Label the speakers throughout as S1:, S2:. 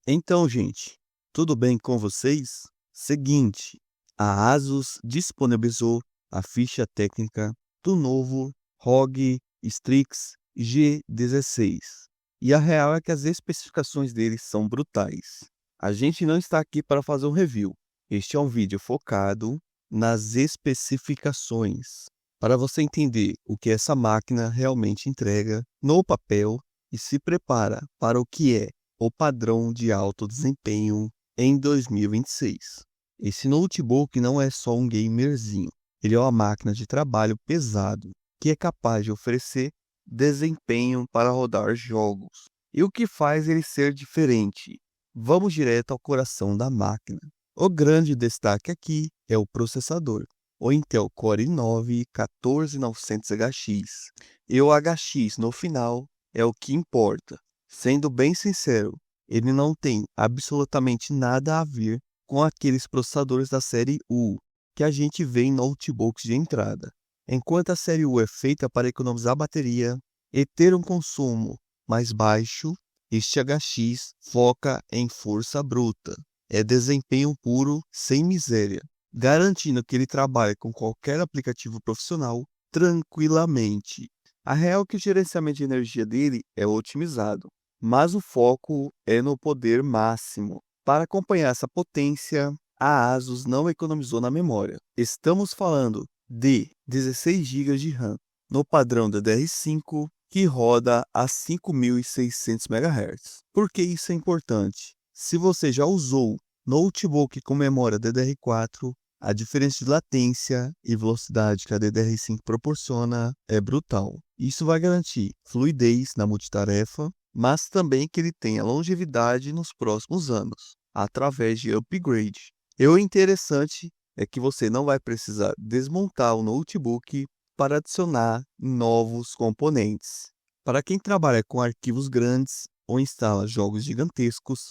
S1: Então, gente, tudo bem com vocês? Seguinte, a ASUS disponibilizou a ficha técnica do novo ROG Strix G16. E a real é que as especificações dele são brutais. A gente não está aqui para fazer um review. Este é um vídeo focado nas especificações, para você entender o que essa máquina realmente entrega no papel e se prepara para o que é o padrão de alto desempenho em 2026. Esse notebook não é só um gamerzinho, ele é uma máquina de trabalho pesado, que é capaz de oferecer desempenho para rodar jogos. E o que faz ele ser diferente? Vamos direto ao coração da máquina. O grande destaque aqui é o processador, o Intel Core i9 14900HX. E o HX no final é o que importa. Sendo bem sincero, ele não tem absolutamente nada a ver com aqueles processadores da série U que a gente vê em notebooks de entrada. Enquanto a série U é feita para economizar bateria e ter um consumo mais baixo, este HX foca em força bruta. É desempenho puro sem miséria, garantindo que ele trabalhe com qualquer aplicativo profissional tranquilamente. A real é que o gerenciamento de energia dele é otimizado, mas o foco é no poder máximo. Para acompanhar essa potência, a ASUS não economizou na memória. Estamos falando de 16 GB de RAM no padrão DDR5 que roda a 5.600 MHz. Por que isso é importante? Se você já usou notebook com memória DDR4, a diferença de latência e velocidade que a DDR5 proporciona é brutal. Isso vai garantir fluidez na multitarefa, mas também que ele tenha longevidade nos próximos anos, através de upgrade. E o interessante é que você não vai precisar desmontar o notebook para adicionar novos componentes. Para quem trabalha com arquivos grandes ou instala jogos gigantescos,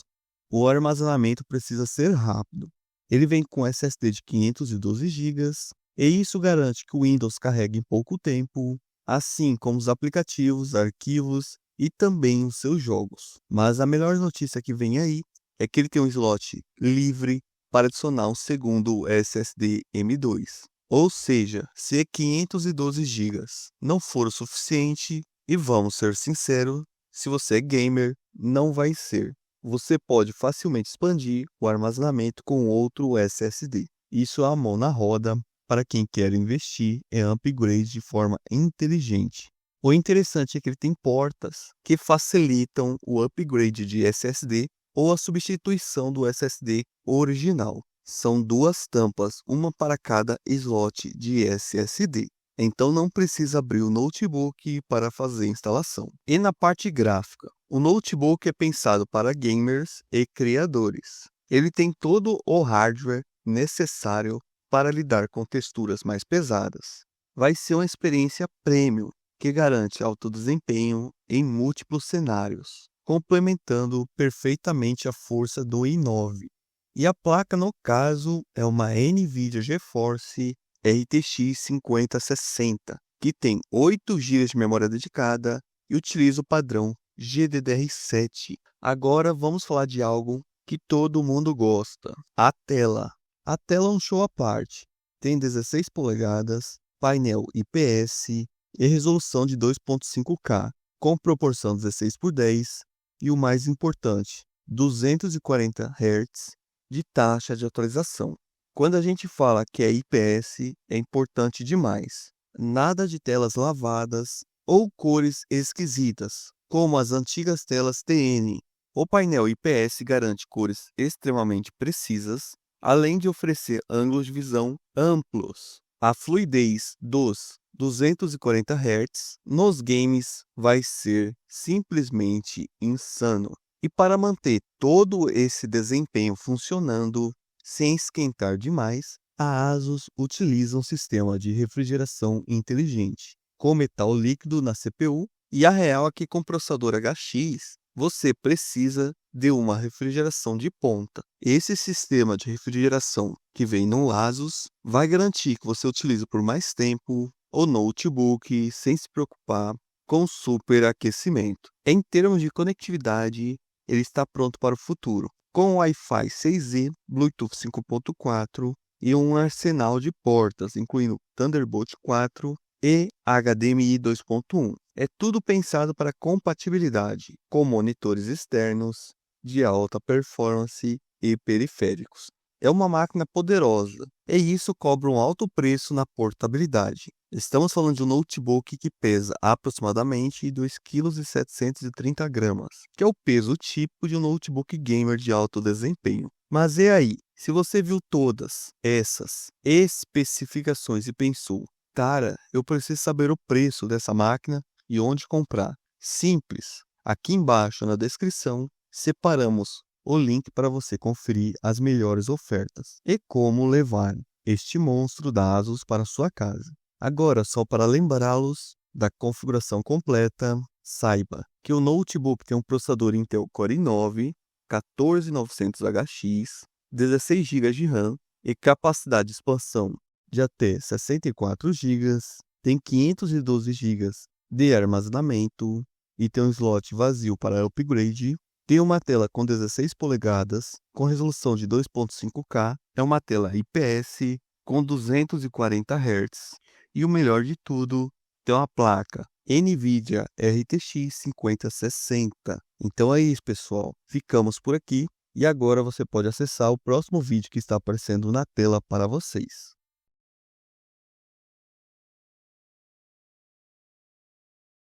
S1: o armazenamento precisa ser rápido. Ele vem com SSD de 512 GB e isso garante que o Windows carregue em pouco tempo, assim como os aplicativos, arquivos e também os seus jogos. Mas a melhor notícia que vem aí é que ele tem um slot livre para adicionar um segundo SSD M2. Ou seja, se 512 GB não for o suficiente, e vamos ser sinceros, se você é gamer, não vai ser. Você pode facilmente expandir o armazenamento com outro SSD. Isso é a mão na roda para quem quer investir em upgrade de forma inteligente. O interessante é que ele tem portas que facilitam o upgrade de SSD ou a substituição do SSD original. São duas tampas, uma para cada slot de SSD. Então não precisa abrir o notebook para fazer a instalação. E na parte gráfica, o notebook é pensado para gamers e criadores. Ele tem todo o hardware necessário para lidar com texturas mais pesadas. Vai ser uma experiência premium que garante alto desempenho em múltiplos cenários, complementando perfeitamente a força do i9. E a placa, no caso, é uma NVIDIA GeForce RTX 5060, que tem 8 GB de memória dedicada e utiliza o padrão GDDR7. Agora vamos falar de algo que todo mundo gosta: a tela. A tela é um show à parte. Tem 16 polegadas, painel IPS e resolução de 2.5K, com proporção 16:10 e o mais importante, 240 Hz de taxa de atualização. Quando a gente fala que é IPS, é importante demais. Nada de telas lavadas ou cores esquisitas, como as antigas telas TN. O painel IPS garante cores extremamente precisas, além de oferecer ângulos de visão amplos. A fluidez dos 240 Hz nos games vai ser simplesmente insano. E para manter todo esse desempenho funcionando sem esquentar demais, a ASUS utiliza um sistema de refrigeração inteligente, com metal líquido na CPU, e a real é que com processador HX, você precisa de uma refrigeração de ponta. Esse sistema de refrigeração que vem no ASUS vai garantir que você utilize por mais tempo o notebook sem se preocupar com superaquecimento. Em termos de conectividade, ele está pronto para o futuro. Com Wi-Fi 6E, Bluetooth 5.4 e um arsenal de portas, incluindo Thunderbolt 4 e HDMI 2.1. É tudo pensado para compatibilidade, com monitores externos de alta performance e periféricos. É uma máquina poderosa, e isso cobra um alto preço na portabilidade. Estamos falando de um notebook que pesa aproximadamente 2,730 kg, que é o peso típico de um notebook gamer de alto desempenho. Mas e aí? Se você viu todas essas especificações e pensou, cara, eu preciso saber o preço dessa máquina e onde comprar. Simples. Aqui embaixo na descrição separamos o link para você conferir as melhores ofertas e como levar este monstro da ASUS para sua casa. Agora, só para lembrá-los da configuração completa, saiba que o notebook tem um processador Intel Core i9 14900HX, 16 GB de RAM e capacidade de expansão de até 64 GB, tem 512 GB de armazenamento e tem um slot vazio para upgrade. Tem uma tela com 16 polegadas, com resolução de 2.5K, é uma tela IPS com 240 Hz e o melhor de tudo, tem uma placa NVIDIA RTX 5060. Então é isso, pessoal. Ficamos por aqui e agora você pode acessar o próximo vídeo que está aparecendo na tela para vocês.